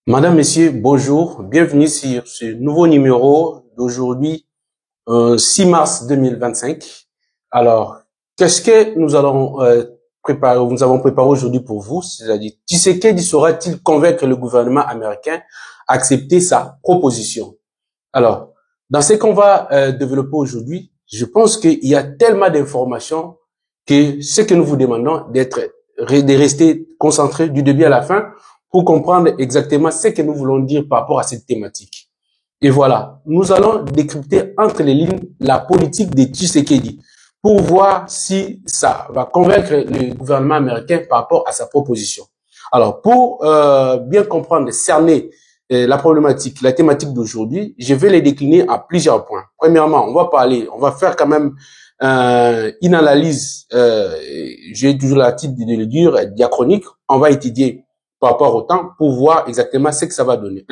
Madame, Messieurs, bonjour. Bienvenue sur ce nouveau numéro d'aujourd'hui, 6 mars 2025. Alors, qu'est-ce que nous allons préparer, nous avons préparé aujourd'hui pour vous? C'est-à-dire, Tshisekedi saura-t-il convaincre le gouvernement américain à accepter sa proposition? Alors, dans ce qu'on va développer aujourd'hui, je pense qu'il y a tellement d'informations que ce que nous vous demandons de rester concentrés du début à la fin pour comprendre exactement ce que nous voulons dire par rapport à cette thématique. Et voilà, nous allons décrypter entre les lignes la politique de Tshisekedi pour voir si ça va convaincre le gouvernement américain par rapport à sa proposition. Alors, pour bien comprendre, cerner la problématique, la thématique d'aujourd'hui, je vais les décliner à plusieurs points. Premièrement, on va faire quand même une analyse, j'ai toujours la titre de le dire, diachronique. On va étudier par rapport au temps pour voir exactement ce que ça va donner.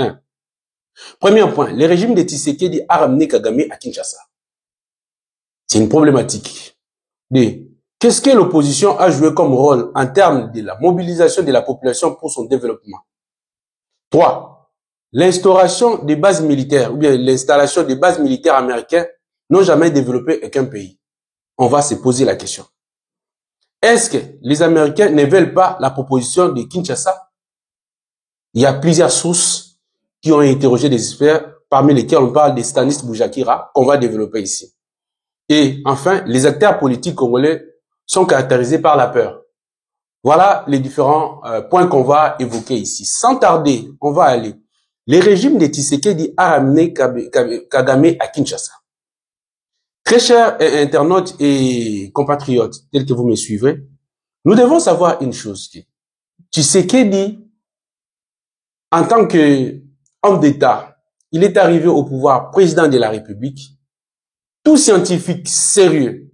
Premier point, le régime de Tshisekedi a ramené Kagame à Kinshasa. C'est une problématique. Deux, qu'est-ce que l'opposition a joué comme rôle en termes de la mobilisation de la population pour son développement? Trois, l'instauration des bases militaires ou bien l'installation des bases militaires américaines n'ont jamais développé aucun pays. On va se poser la question. Est-ce que les Américains ne veulent pas la proposition de Kinshasa? Il y a plusieurs sources qui ont interrogé des experts, parmi lesquels on parle de Stanis Boujakira, qu'on va développer ici. Et enfin, les acteurs politiques congolais sont caractérisés par la peur. Voilà les différents points qu'on va évoquer ici. Sans tarder, on va aller. Le régime de Tshisekedi a ramené Kagame à Kinshasa. Très chers internautes et compatriotes, tels que vous me suivrez, nous devons savoir une chose. Tshisekedi, en tant qu'homme d'État, il est arrivé au pouvoir président de la République. Tout scientifique sérieux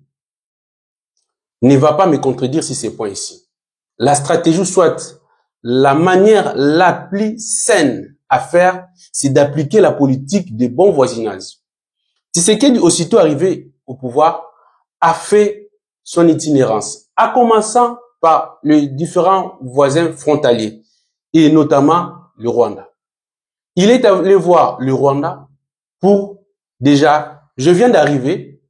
ne va pas me contredire sur ces points ici. La stratégie, soit la manière la plus saine à faire, c'est d'appliquer la politique de bon voisinage. Tshisekedi, aussitôt arrivé au pouvoir, a fait son itinérance, en commençant par les différents voisins frontaliers, et notamment le Rwanda. Il est allé voir le Rwanda pour, déjà, je viens d'arriver,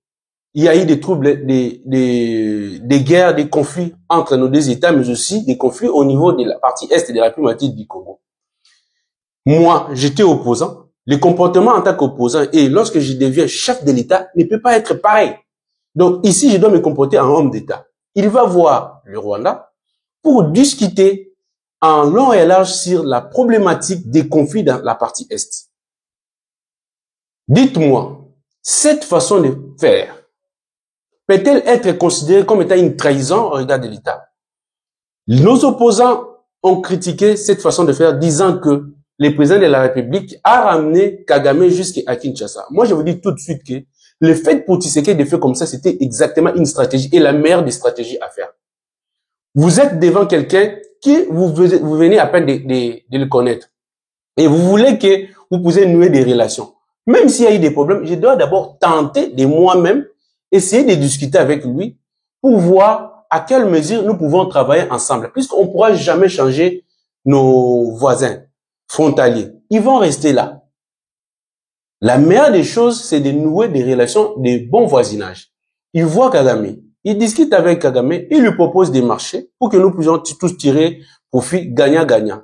il y a eu des troubles, des guerres, des conflits entre nos deux États, mais aussi des conflits au niveau de la partie est de la République du Congo. Moi, j'étais opposant. Le comportement en tant qu'opposant et lorsque je deviens chef de l'État ne peut pas être pareil. Donc ici, je dois me comporter en homme d'État. Il va voir le Rwanda pour discuter en long et large sur la problématique des conflits dans la partie Est. Dites-moi, cette façon de faire peut-elle être considérée comme étant une trahison au regard de l'État? Nos opposants ont critiqué cette façon de faire, disant que le président de la République a ramené Kagame jusqu'à Kinshasa. Moi, je vous dis tout de suite que le fait pour Tshisekedi de faire comme ça, c'était exactement une stratégie et la meilleure des stratégies à faire. Vous êtes devant quelqu'un qui vous venez à peine de le connaître et vous voulez que vous puissiez nouer des relations. Même s'il y a eu des problèmes, je dois d'abord tenter de moi-même essayer de discuter avec lui pour voir à quelle mesure nous pouvons travailler ensemble, puisqu'on ne pourra jamais changer nos voisins frontaliers. Ils vont rester là. La meilleure des choses, c'est de nouer des relations de bon voisinage. Il voit Kagame, il discute avec Kagame, il lui propose des marchés pour que nous puissions tous tirer profit gagnant-gagnant.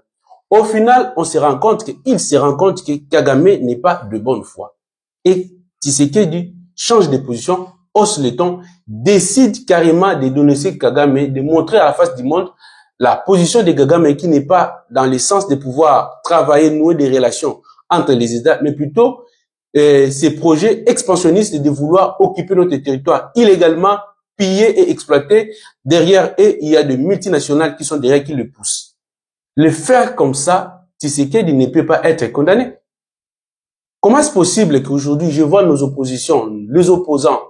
Au final, il se rend compte que Kagame n'est pas de bonne foi. Et Tshisekedi change de position, hausse le ton, décide carrément de dénoncer Kagame, de montrer à la face du monde la position de Kagame qui n'est pas dans le sens de pouvoir travailler, nouer des relations entre les États, mais plutôt ces projets expansionnistes de vouloir occuper notre territoire illégalement, piller et exploiter. Derrière eux, il y a des multinationales qui sont derrière qui le poussent. Le faire comme ça, Tshisekedi ne peut pas être condamné. Comment est-ce possible qu'aujourd'hui, je vois nos oppositions, les opposants,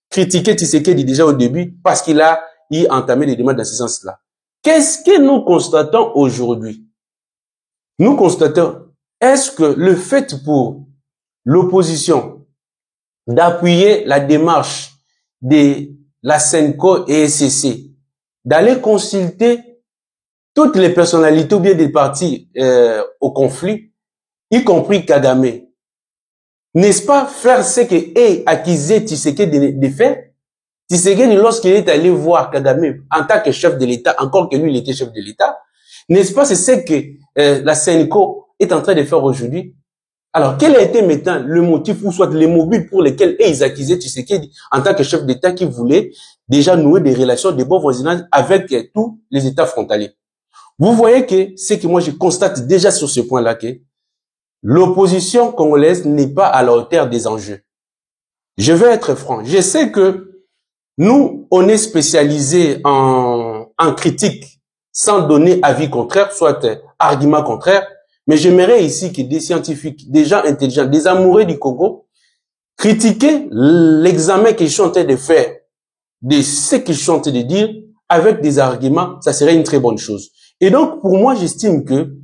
critiquer Tshisekedi déjà au début parce qu'il a entamé des demandes dans ce sens-là? Qu'est-ce que nous constatons aujourd'hui? Nous constatons, est-ce que le fait pour l'opposition d'appuyer la démarche de la SENCO et SCC, d'aller consulter toutes les personnalités ou bien des partis au conflit, y compris Kagame, n'est-ce pas faire ce que est accusé Tshisekedi de faire? Tshisekedi, lorsqu'il est allé voir Kagame en tant que chef de l'État, encore que lui, il était chef de l'État, n'est-ce pas, c'est ce que la Sénico est en train de faire aujourd'hui? Alors, quel a été maintenant le motif ou soit les mobiles pour lesquels ils accusaient Tshisekedi en tant que chef d'État qui voulait déjà nouer des relations de bon voisinage avec tous les États frontaliers? Vous voyez que ce que moi je constate déjà sur ce point-là, que l'opposition congolaise n'est pas à la hauteur des enjeux. Je vais être franc. Je sais que nous, on est spécialisé en critique sans donner avis contraire, soit argument contraire. Mais j'aimerais ici que des scientifiques, des gens intelligents, des amoureux du Congo, critiquer l'examen qu'ils sont en train de faire, de ce qu'ils sont en train de dire, avec des arguments, ça serait une très bonne chose. Et donc, pour moi, j'estime que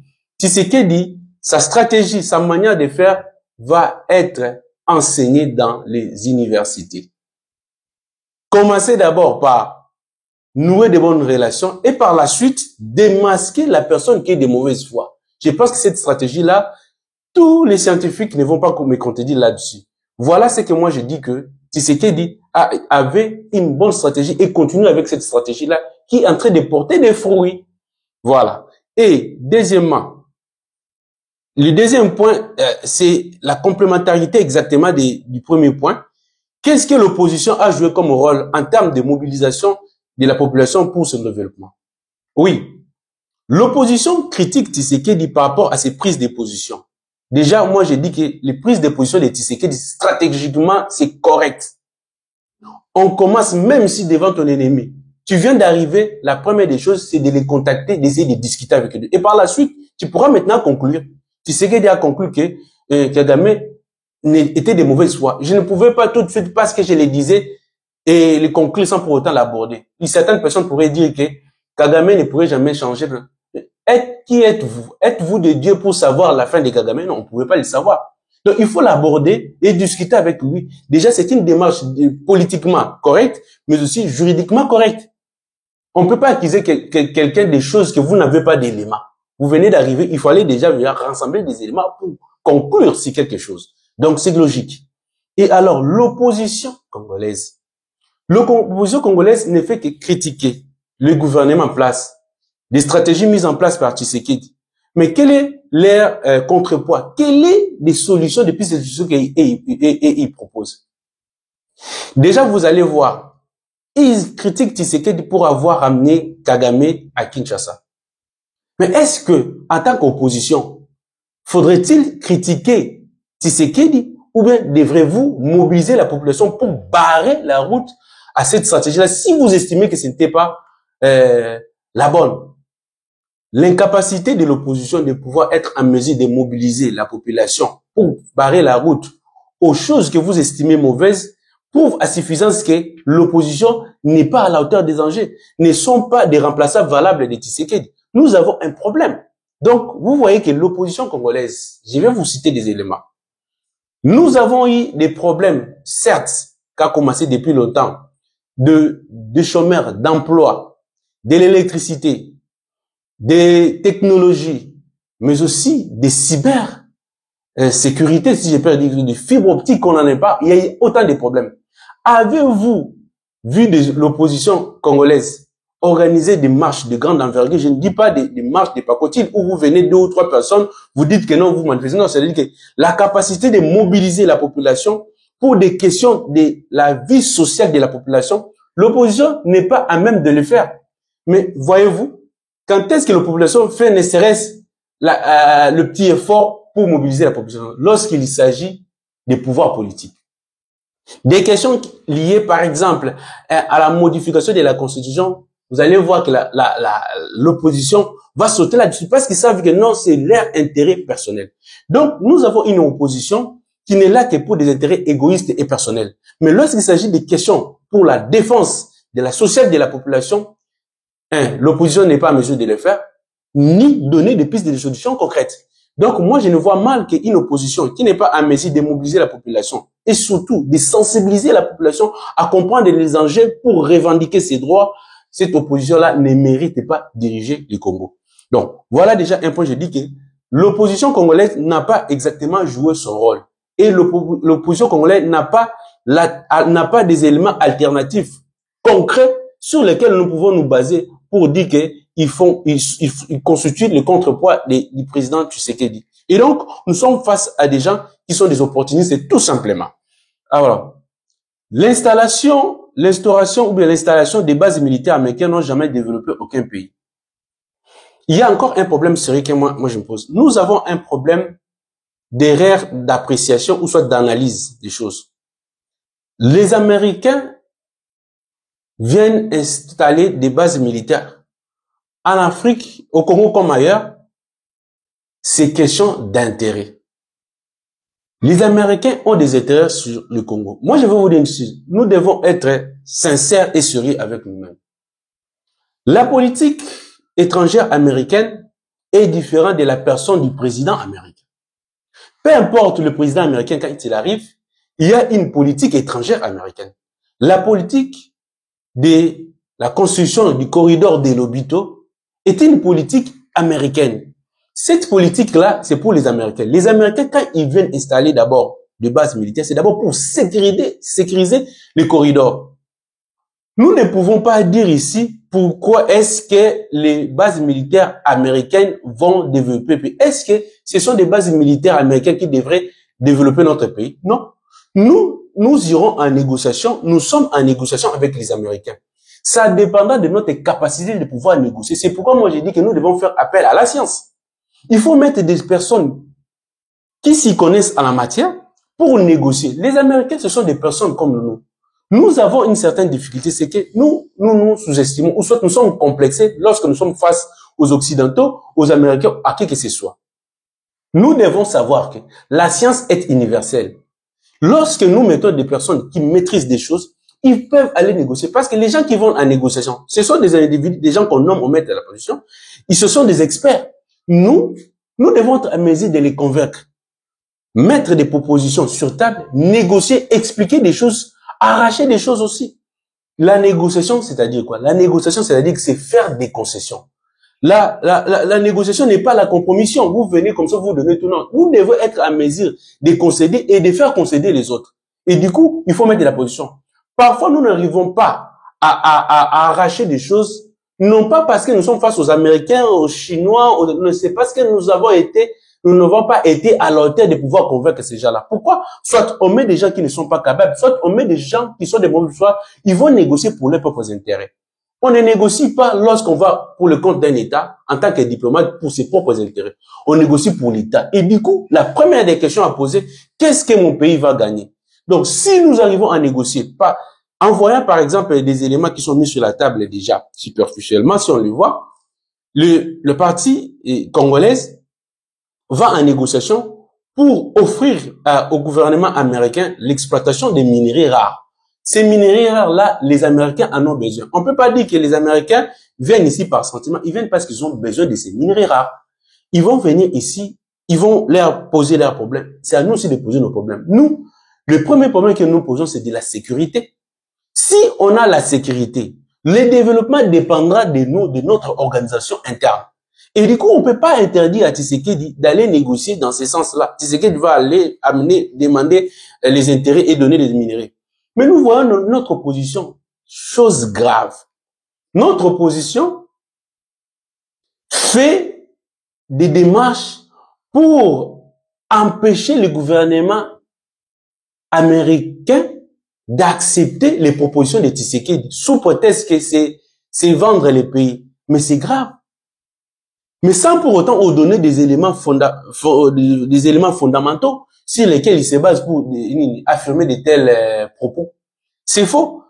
Tshisekedi, sa stratégie, sa manière de faire va être enseignée dans les universités. Commencez d'abord par nouer de bonnes relations et par la suite, démasquer la personne qui est de mauvaise foi. Je pense que cette stratégie-là, tous les scientifiques ne vont pas me contredire là-dessus. Voilà ce que moi je dis que Tshisekedi avait une bonne stratégie et continue avec cette stratégie-là qui est en train de porter des fruits. Voilà. Et deuxièmement, le deuxième point, c'est la complémentarité exactement du premier point. Qu'est-ce que l'opposition a joué comme rôle en termes de mobilisation de la population pour ce développement? Oui. L'opposition critique Tshisekedi par rapport à ses prises de position. Déjà, moi, j'ai dit que les prises de position de Tshisekedi, stratégiquement, c'est correct. On commence même si devant ton ennemi, tu viens d'arriver, la première des choses, c'est de les contacter, d'essayer de discuter avec eux. Et par la suite, tu pourras maintenant conclure. Tshisekedi a conclu que Kagame était de mauvaise foi. Je ne pouvais pas tout de suite, parce que je le disais, et le conclure sans pour autant l'aborder. Certaines personnes pourraient dire que Kagame ne pourrait jamais changer. Qui êtes-vous? Êtes-vous de Dieu pour savoir la fin de Kagame? Non, on ne pouvait pas le savoir. Donc, il faut l'aborder et discuter avec lui. Déjà, c'est une démarche politiquement correcte, mais aussi juridiquement correcte. On ne peut pas accuser quelqu'un des choses que vous n'avez pas d'éléments. Vous venez d'arriver, il fallait déjà rassembler des éléments pour conclure sur quelque chose. Donc, c'est logique. Et alors, l'opposition congolaise ne fait que critiquer le gouvernement en place, des stratégies mises en place par Tshisekedi. Mais quel est leur contrepoids? Quelles sont les solutions depuis ces solutions qu'ils proposent? Déjà, vous allez voir, ils critiquent Tshisekedi pour avoir amené Kagame à Kinshasa. Mais est-ce que, en tant qu'opposition, faudrait-il critiquer Tshisekedi ou bien devrez-vous mobiliser la population pour barrer la route à cette stratégie-là si vous estimez que ce n'était pas la bonne? L'incapacité de l'opposition de pouvoir être en mesure de mobiliser la population pour barrer la route aux choses que vous estimez mauvaises prouve à suffisance que l'opposition n'est pas à la hauteur des enjeux, ne sont pas des remplaçables valables de Tshisekedi. Nous avons un problème. Donc, vous voyez que l'opposition congolaise, je vais vous citer des éléments. Nous avons eu des problèmes, certes, qui ont commencé depuis longtemps, de chômeurs, d'emploi, de l'électricité, des technologies, mais aussi des cybersécurité, si je peux dire, des fibres optiques qu'on n'en est pas. Il y a eu autant de problèmes. Avez-vous vu de l'opposition congolaise organiser des marches de grande envergure? Je ne dis pas des marches de pacotille où vous venez 2 ou 3 personnes, vous dites que non, vous manifestez. Non, c'est-à-dire que la capacité de mobiliser la population pour des questions de la vie sociale de la population, l'opposition n'est pas à même de le faire. Mais voyez-vous, quand est-ce que la population fait ne serait-ce le petit effort pour mobiliser la population? Lorsqu'il s'agit des pouvoirs politiques. Des questions liées, par exemple, à la modification de la Constitution, vous allez voir que l'opposition va sauter là-dessus parce qu'ils savent que non, c'est leur intérêt personnel. Donc, nous avons une opposition qui n'est là que pour des intérêts égoïstes et personnels. Mais lorsqu'il s'agit des questions pour la défense de la sociale de la population, l'opposition n'est pas en mesure de le faire, ni donner des pistes de solutions concrètes. Donc, moi, je ne vois mal qu'une opposition qui n'est pas en mesure de mobiliser la population et surtout de sensibiliser la population à comprendre les enjeux pour revendiquer ses droits, cette opposition-là ne mérite pas diriger le Congo. Donc, voilà déjà un point, je dis que l'opposition congolaise n'a pas exactement joué son rôle. Et l'opposition congolaise n'a pas des éléments alternatifs concrets sur lesquels nous pouvons nous baser pour dire qu'ils constituent le contrepoids du président Tshisekedi. Et donc, nous sommes face à des gens qui sont des opportunistes, tout simplement. Alors, l'instauration ou bien l'installation des bases militaires américaines n'ont jamais développé aucun pays. Il y a encore un problème sérieux que moi je me pose. Nous avons un problème d'erreur d'appréciation ou soit d'analyse des choses. Les Américains viennent installer des bases militaires en Afrique, au Congo comme ailleurs. C'est question d'intérêt. Les Américains ont des intérêts sur le Congo. Moi, je veux vous dire une chose. Nous devons être sincères et sérieux avec nous-mêmes. La politique étrangère américaine est différente de la personne du président américain. Peu importe le président américain, quand il arrive, il y a une politique étrangère américaine. La politique de la construction du corridor de Lobito est une politique américaine. Cette politique-là, c'est pour les Américains. Les Américains, quand ils viennent installer d'abord des bases militaires, c'est d'abord pour sécuriser les corridors. Nous ne pouvons pas dire ici pourquoi est-ce que les bases militaires américaines vont développer. Est-ce que ce sont des bases militaires américaines qui devraient développer notre pays? Non. Nous irons en négociation. Nous sommes en négociation avec les Américains. Ça dépendra de notre capacité de pouvoir négocier. C'est pourquoi moi j'ai dit que nous devons faire appel à la science. Il faut mettre des personnes qui s'y connaissent en la matière pour négocier. Les Américains, ce sont des personnes comme nous. Nous avons une certaine difficulté, c'est que nous sous-estimons, ou soit nous sommes complexés lorsque nous sommes face aux Occidentaux, aux Américains, à qui que ce soit. Nous devons savoir que la science est universelle. Lorsque nous mettons des personnes qui maîtrisent des choses, ils peuvent aller négocier. Parce que les gens qui vont en négociation, ce sont des individus, des gens qu'on nomme, on met à la position, ce sont des experts. Nous devons être à mesure de les convaincre. Mettre des propositions sur table, négocier, expliquer des choses, arracher des choses aussi. La négociation, c'est-à-dire quoi? La négociation, c'est-à-dire que c'est faire des concessions. La négociation n'est pas la compromission. Vous venez comme ça, vous donnez tout. Non. Vous devez être à mesure de concéder et de faire concéder les autres. Et du coup, il faut mettre de la position. Parfois, nous n'arrivons pas à arracher des choses, non pas parce que nous sommes face aux Américains, aux Chinois, c'est parce que nous n'avons pas été à la hauteur de pouvoir convaincre ces gens-là. Pourquoi? Soit on met des gens qui ne sont pas capables, soit on met des gens qui sont des mauvais choix, ils vont négocier pour leurs propres intérêts. On ne négocie pas lorsqu'on va pour le compte d'un État, en tant que diplomate, pour ses propres intérêts. On négocie pour l'État. Et du coup, la première des questions à poser, qu'est-ce que mon pays va gagner? Donc, si nous arrivons à négocier, pas en voyant par exemple des éléments qui sont mis sur la table déjà superficiellement, si on les voit, le parti congolais va en négociation pour offrir au gouvernement américain l'exploitation des minerais rares. Ces minerais rares-là, les Américains en ont besoin. On peut pas dire que les Américains viennent ici par sentiment, ils viennent parce qu'ils ont besoin de ces minerais rares. Ils vont venir ici, ils vont leur poser leurs problèmes. C'est à nous aussi de poser nos problèmes. Nous, le premier problème que nous posons, c'est de la sécurité. Si on a la sécurité, le développement dépendra de nous, de notre organisation interne. Et du coup, on peut pas interdire à Tshisekedi d'aller négocier dans ce sens-là. Tshisekedi va aller demander les intérêts et donner les minéraux. Mais nous voyons notre opposition, chose grave. Notre opposition fait des démarches pour empêcher le gouvernement américain d'accepter les propositions de Tshisekedi sous prétexte que c'est vendre les pays. Mais c'est grave. Mais sans pour autant donner des éléments fondamentaux sur lesquels il se base pour affirmer de tels propos. C'est faux.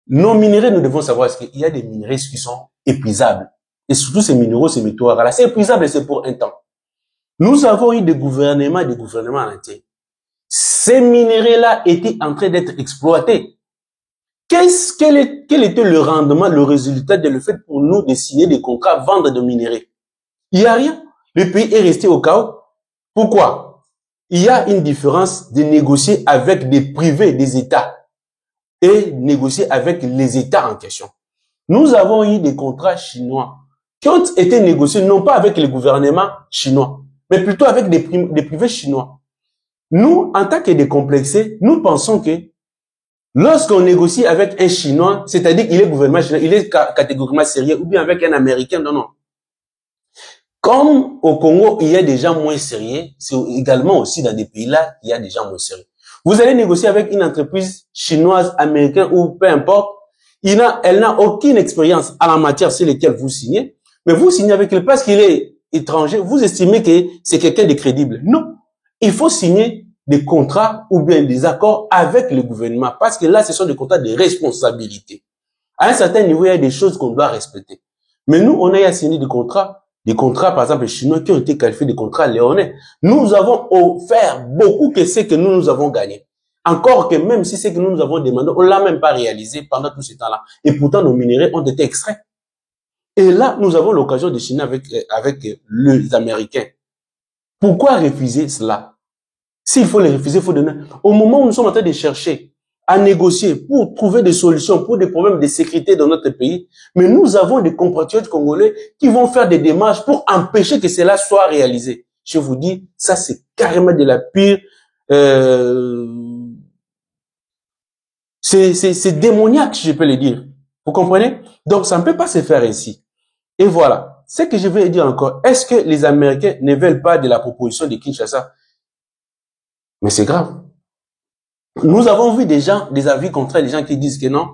Nos minerais, nous devons savoir qu'il y a des minerais qui sont épuisables. Et surtout ces minéraux, ces métaux rares. C'est épuisable et c'est pour un temps. Nous avons eu des gouvernements entiers. Ces minerais-là étaient en train d'être exploités. Quel était le rendement, le résultat de le fait pour nous de signer des contrats, vendre de minerais? Il n'y a rien. Le pays est resté au chaos. Pourquoi? Il y a une différence de négocier avec des privés, des États, et négocier avec les États en question. Nous avons eu des contrats chinois qui ont été négociés non pas avec les gouvernements chinois, mais plutôt avec des privés chinois. Nous, en tant que décomplexés, nous pensons que lorsqu'on négocie avec un Chinois, c'est-à-dire qu'il est gouvernement chinois, il est catégoriquement sérieux, ou bien avec un Américain, non, non. Comme au Congo, il y a des gens moins sérieux, c'est également aussi dans des pays-là, il y a des gens moins sérieux. Vous allez négocier avec une entreprise chinoise, américaine ou peu importe, elle n'a aucune expérience en la matière sur laquelle vous signez, mais vous signez avec elle parce qu'il est étranger, vous estimez que c'est quelqu'un de crédible. Non. Il faut signer des contrats ou bien des accords avec le gouvernement parce que là, ce sont des contrats de responsabilité. À un certain niveau, il y a des choses qu'on doit respecter. Mais nous, on a signé des contrats, par exemple, chinois qui ont été qualifiés de contrats léonais. Nous avons offert beaucoup que ce que nous avons gagné. Encore que même si ce que nous avons demandé, on l'a même pas réalisé pendant tout ce temps-là. Et pourtant, nos minerais ont été extraits. Et là, nous avons l'occasion de signer avec les Américains. Pourquoi refuser cela? S'il faut les refuser, il faut donner. Au moment où nous sommes en train de chercher à négocier pour trouver des solutions pour des problèmes de sécurité dans notre pays, mais nous avons des compatriotes congolais qui vont faire des démarches pour empêcher que cela soit réalisé. Je vous dis, ça c'est carrément de la pire... c'est démoniaque, je peux le dire. Vous comprenez? Donc ça ne peut pas se faire ainsi. Et voilà. Ce que je veux dire encore, est-ce que les Américains ne veulent pas de la proposition de Kinshasa? Mais c'est grave. Nous avons vu des avis contraires, des gens qui disent que non.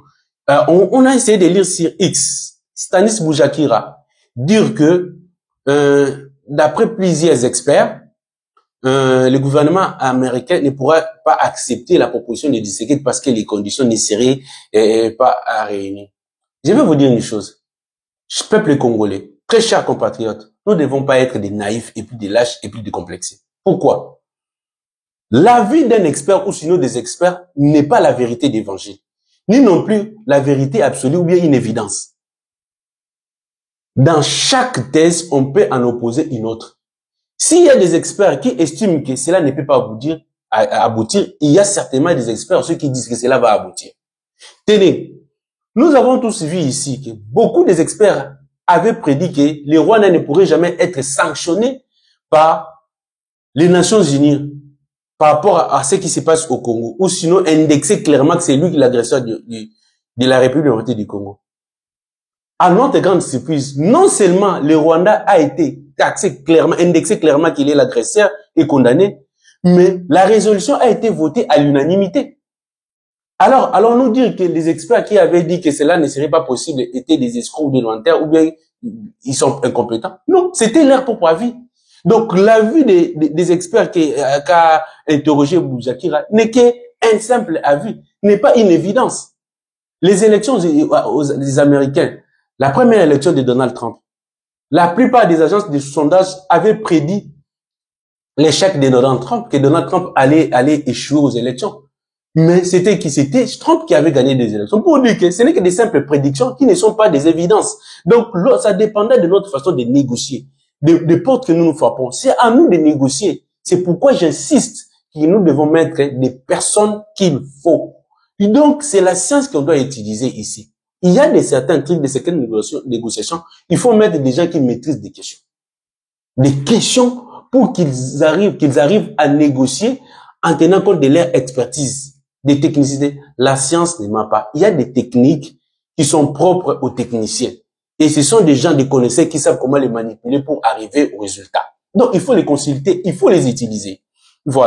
On a essayé de lire sur X, Stanis Boujakira, dire que, d'après plusieurs experts, le gouvernement américain ne pourra pas accepter la proposition de Tshisekedi parce que les conditions ne seraient pas à réunir. Je vais vous dire une chose. Peuple congolais, très chers compatriotes, nous ne devons pas être des naïfs et puis des lâches et puis des complexés. Pourquoi? L'avis d'un expert ou sinon des experts n'est pas la vérité d'évangile, ni non plus la vérité absolue ou bien une évidence. Dans chaque thèse, on peut en opposer une autre. S'il y a des experts qui estiment que cela ne peut pas aboutir, il y a certainement des experts ceux qui disent que cela va aboutir. Tenez, nous avons tous vu ici que beaucoup des experts avaient prédit que le Rwanda ne pourrait jamais être sanctionné par les Nations Unies par rapport à ce qui se passe au Congo, ou sinon indexer clairement que c'est lui qui est l'agresseur de la République démocratique du Congo. À notre grande surprise, non seulement le Rwanda a été taxé clairement, indexé clairement qu'il est l'agresseur et condamné, mais la résolution a été votée à l'unanimité. Alors, allons-nous dire que les experts qui avaient dit que cela ne serait pas possible étaient des escrocs ou des lenteurs, ou bien ils sont incompétents? Non, c'était leur propre avis. Donc, l'avis des experts qu'a interrogé Boujakira n'est qu'un simple avis, n'est pas une évidence. Les élections des Américains, la première élection de Donald Trump, la plupart des agences de sondage avaient prédit l'échec de Donald Trump, que Donald Trump allait échouer aux élections. Mais c'était Trump qui avait gagné des élections. Pour dire que ce n'est que des simples prédictions qui ne sont pas des évidences. Donc, ça dépendait de notre façon de négocier. Des portes que nous nous frappons. C'est à nous de négocier. C'est pourquoi j'insiste que nous devons mettre des personnes qu'il faut. Et donc, c'est la science qu'on doit utiliser ici. Il y a certains trucs, de certaines négociations, il faut mettre des gens qui maîtrisent des questions. Des questions pour qu'ils arrivent à négocier en tenant compte de leur expertise, des technicités. La science ne ment pas. Il y a des techniques qui sont propres aux techniciens. Et ce sont des gens, des connaisseurs qui savent comment les manipuler pour arriver au résultat. Donc, il faut les consulter, il faut les utiliser. Voilà.